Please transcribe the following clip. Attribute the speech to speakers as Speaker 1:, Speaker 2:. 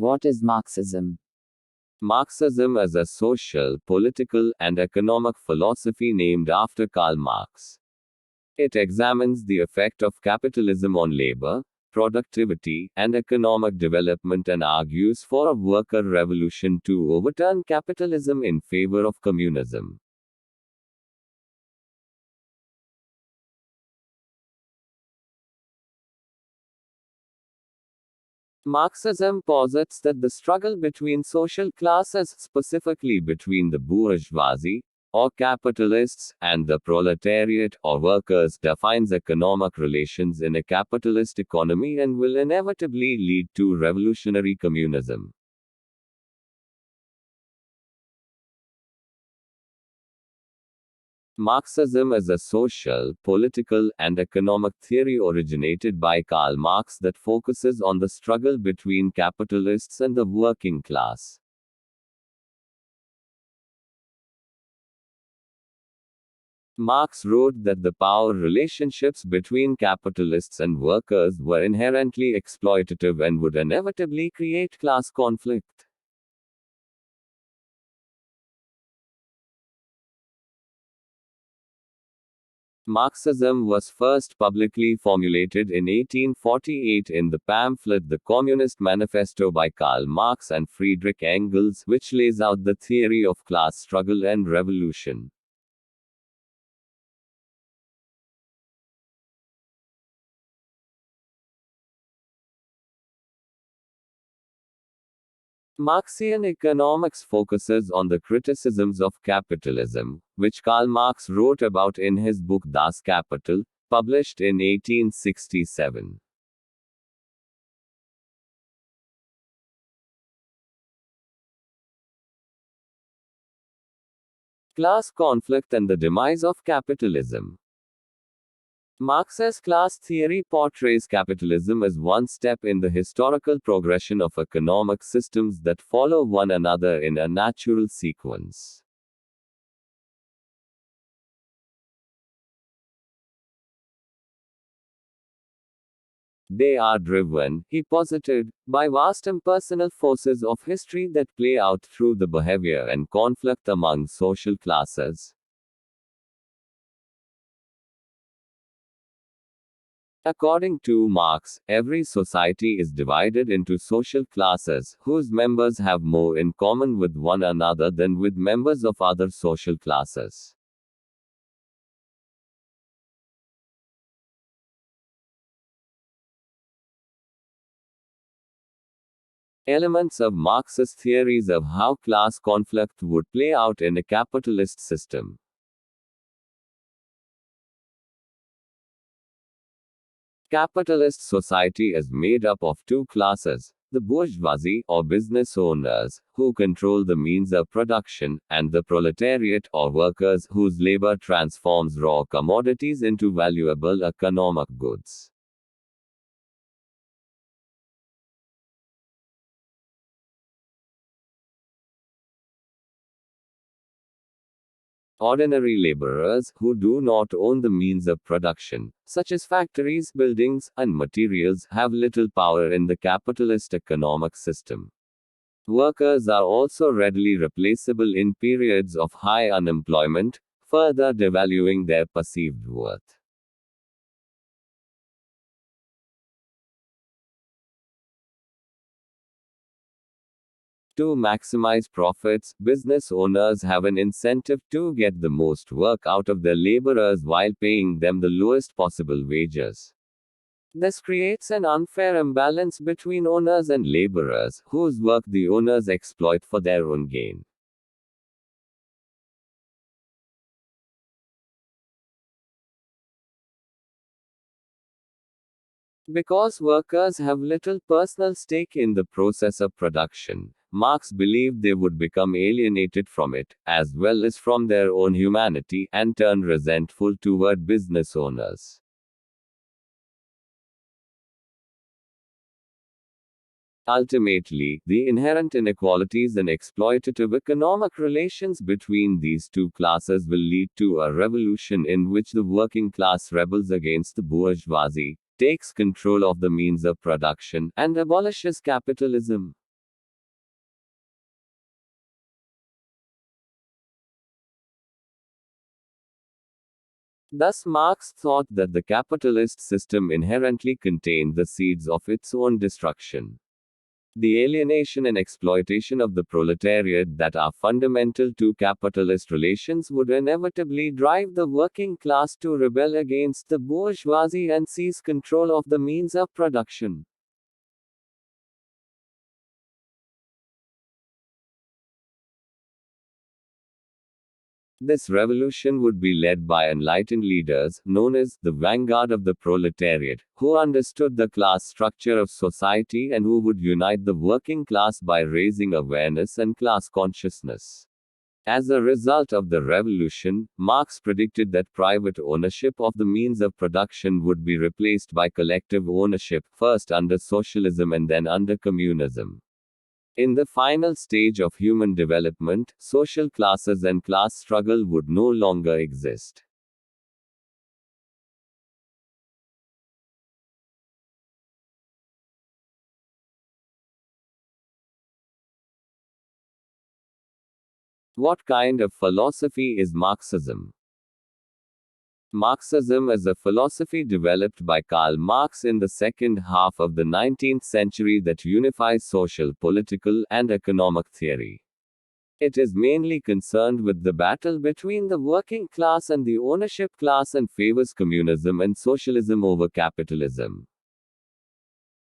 Speaker 1: What is Marxism?
Speaker 2: Marxism is a social, political, and economic philosophy named after Karl Marx. It examines the effect of capitalism on labor, productivity, and economic development and argues for a worker revolution to overturn capitalism in favor of communism. Marxism posits that the struggle between social classes, specifically between the bourgeoisie, or capitalists, and the proletariat, or workers, defines economic relations in a capitalist economy and will inevitably lead to revolutionary communism. Marxism is a social, political, and economic theory originated by Karl Marx that focuses on the struggle between capitalists and the working class. Marx wrote that the power relationships between capitalists and workers were inherently exploitative and would inevitably create class conflict. Marxism was first publicly formulated in 1848 in the pamphlet The Communist Manifesto by Karl Marx and Friedrich Engels, which lays out the theory of class struggle and revolution. Marxian economics focuses on the criticisms of capitalism, which Karl Marx wrote about in his book Das Kapital, published in 1867. Class conflict and the demise of capitalism. Marx's class theory portrays capitalism as one step in the historical progression of economic systems that follow one another in a natural sequence. They are driven, he posited, by vast impersonal forces of history that play out through the behavior and conflict among social classes. According to Marx, every society is divided into social classes, whose members have more in common with one another than with members of other social classes. Elements of Marxist theories of how class conflict would play out in a capitalist system. Capitalist society is made up of two classes, the bourgeoisie, or business owners, who control the means of production, and the proletariat, or workers, whose labor transforms raw commodities into valuable economic goods. Ordinary laborers, who do not own the means of production, such as factories, buildings, and materials, have little power in the capitalist economic system. Workers are also readily replaceable in periods of high unemployment, further devaluing their perceived worth. To maximize profits, business owners have an incentive to get the most work out of their laborers while paying them the lowest possible wages. This creates an unfair imbalance between owners and laborers, whose work the owners exploit for their own gain. Because workers have little personal stake in the process of production, Marx believed they would become alienated from it, as well as from their own humanity, and turn resentful toward business owners. Ultimately, the inherent inequalities and exploitative economic relations between these two classes will lead to a revolution in which the working class rebels against the bourgeoisie, takes control of the means of production, and abolishes capitalism. Thus, Marx thought that the capitalist system inherently contained the seeds of its own destruction. The alienation and exploitation of the proletariat that are fundamental to capitalist relations would inevitably drive the working class to rebel against the bourgeoisie and seize control of the means of production. This revolution would be led by enlightened leaders, known as the vanguard of the proletariat, who understood the class structure of society and who would unite the working class by raising awareness and class consciousness. As a result of the revolution, Marx predicted that private ownership of the means of production would be replaced by collective ownership, first under socialism and then under communism. In the final stage of human development, social classes and class struggle would no longer exist. What kind of philosophy is Marxism? Marxism is a philosophy developed by Karl Marx in the second half of the 19th century that unifies social, political, and economic theory. It is mainly concerned with the battle between the working class and the ownership class and favors communism and socialism over capitalism.